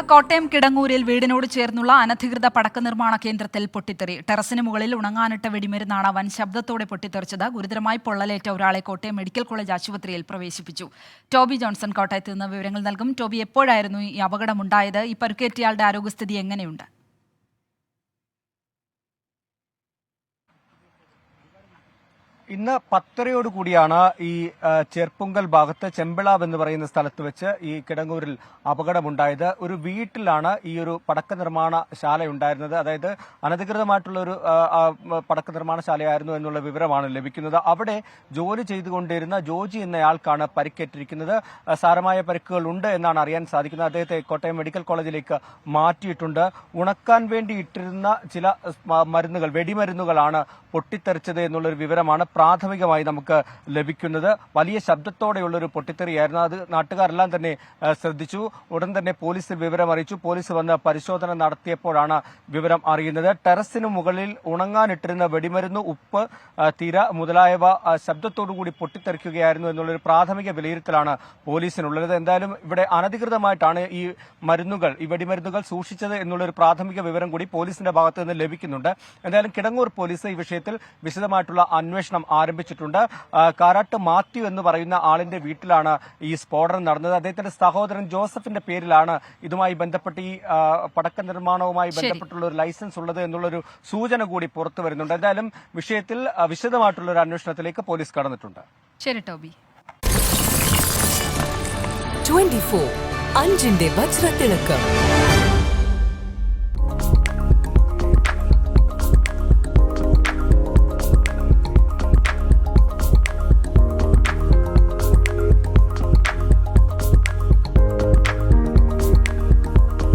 കോട്ടയം കിടങ്ങൂരിൽ വീടിനോട് ചേർന്നുള്ള അനധികൃത പടക്ക നിർമ്മാണ കേന്ദ്രത്തിൽ പൊട്ടിത്തെറി. ടെറസിന് മുകളിൽ ഉണങ്ങാനിട്ട വെടിമരുന്നാണ് വൻ ശബ്ദത്തോടെ പൊട്ടിത്തെറിച്ചത്. ഗുരുതരമായി പൊള്ളലേറ്റ ഒരാളെ കോട്ടയം മെഡിക്കൽ കോളേജ് ആശുപത്രിയിൽ പ്രവേശിപ്പിച്ചു. ടോബി ജോൺസൺ കോട്ടയത്ത് നിന്ന് വിവരങ്ങൾ നൽകും. ടോബി, എപ്പോഴായിരുന്നു ഈ അപകടമുണ്ടായത്? ഈ പരുക്കേറ്റയാളുടെ ആരോഗ്യസ്ഥിതി എങ്ങനെയുണ്ട്? ഇന്ന് 10:30 കൂടിയാണ് ഈ ചെർപ്പുങ്കൽ ഭാഗത്ത് ചെമ്പിളാവ് എന്ന് പറയുന്ന സ്ഥലത്ത് വെച്ച് ഈ കിടങ്ങൂരിൽ അപകടമുണ്ടായത്. ഒരു വീട്ടിലാണ് ഈ ഒരു പടക്ക നിർമ്മാണ ശാല ഉണ്ടായിരുന്നത്. അതായത് അനധികൃതമായിട്ടുള്ള ഒരു പടക്ക നിർമ്മാണശാലയായിരുന്നു എന്നുള്ള വിവരമാണ് ലഭിക്കുന്നത്. അവിടെ ജോലി ചെയ്തുകൊണ്ടിരുന്ന ജോജി എന്നയാൾക്കാണ് പരിക്കേറ്റിരിക്കുന്നത്. സാരമായ പരിക്കുകൾ ഉണ്ട് എന്നാണ് അറിയാൻ സാധിക്കുന്നത്. അദ്ദേഹത്തെ കോട്ടയം മെഡിക്കൽ കോളേജിലേക്ക് മാറ്റിയിട്ടുണ്ട്. ഉണക്കാൻ വേണ്ടി ഇട്ടിരുന്ന ചില മരുന്നുകൾ, വെടിമരുന്നുകളാണ് പൊട്ടിത്തെറിച്ചത് എന്നുള്ളൊരു വിവരമാണ് പ്രാഥമികമായി നമുക്ക് ലഭിക്കുന്നത്. വലിയ ശബ്ദത്തോടെയുള്ളൊരു പൊട്ടിത്തെറിയായിരുന്നു. അത് നാട്ടുകാരെല്ലാം തന്നെ ശ്രദ്ധിച്ചു. ഉടൻ തന്നെ പോലീസിൽ വിവരം അറിയിച്ചു. പോലീസ് വന്ന് പരിശോധന നടത്തിയപ്പോഴാണ് വിവരം അറിയുന്നത്. ടെറസിന് മുകളിൽ ഉണങ്ങാനിട്ടിരുന്ന വെടിമരുന്ന്, ഉപ്പ്, തിര മുതലായവ ശബ്ദത്തോടുകൂടി പൊട്ടിത്തെറിക്കുകയായിരുന്നു എന്നുള്ളൊരു പ്രാഥമിക വിലയിരുത്തലാണ് പോലീസിനുള്ളത്. എന്തായാലും ഇവിടെ അനധികൃതമായിട്ടാണ് ഈ വെടിമരുന്നുകൾ സൂക്ഷിച്ചത് എന്നുള്ളൊരു പ്രാഥമിക വിവരം കൂടി പോലീസിന്റെ ഭാഗത്ത് നിന്ന് ലഭിക്കുന്നുണ്ട്. എന്തായാലും കിടങ്ങൂർ പോലീസ് ഈ വിഷയത്തിൽ വിശദമായിട്ടുള്ള അന്വേഷണം ആരംഭിച്ചിട്ടുണ്ട്. കാരാട്ട് മാത്യു എന്ന് പറയുന്ന ആളിന്റെ വീട്ടിലാണ് ഈ സ്ഫോടനം നടന്നത്. അദ്ദേഹത്തിന്റെ സഹോദരൻ ജോസഫിന്റെ പേരിലാണ് ഇതുമായി ബന്ധപ്പെട്ട് ഈ പടക്ക നിർമ്മാണവുമായി ബന്ധപ്പെട്ടുള്ള ഒരു ലൈസൻസ് ഉള്ളത് എന്നുള്ളൊരു സൂചന കൂടി പുറത്തു വരുന്നുണ്ട്. എന്തായാലും വിഷയത്തിൽ വിശദമായിട്ടുള്ള ഒരു അന്വേഷണത്തിലേക്ക് പോലീസ് കടന്നിട്ടുണ്ട്. ശരി ടോബി. 24 അഞ്ചിന്റെ വജ്രത്തിളക്കം.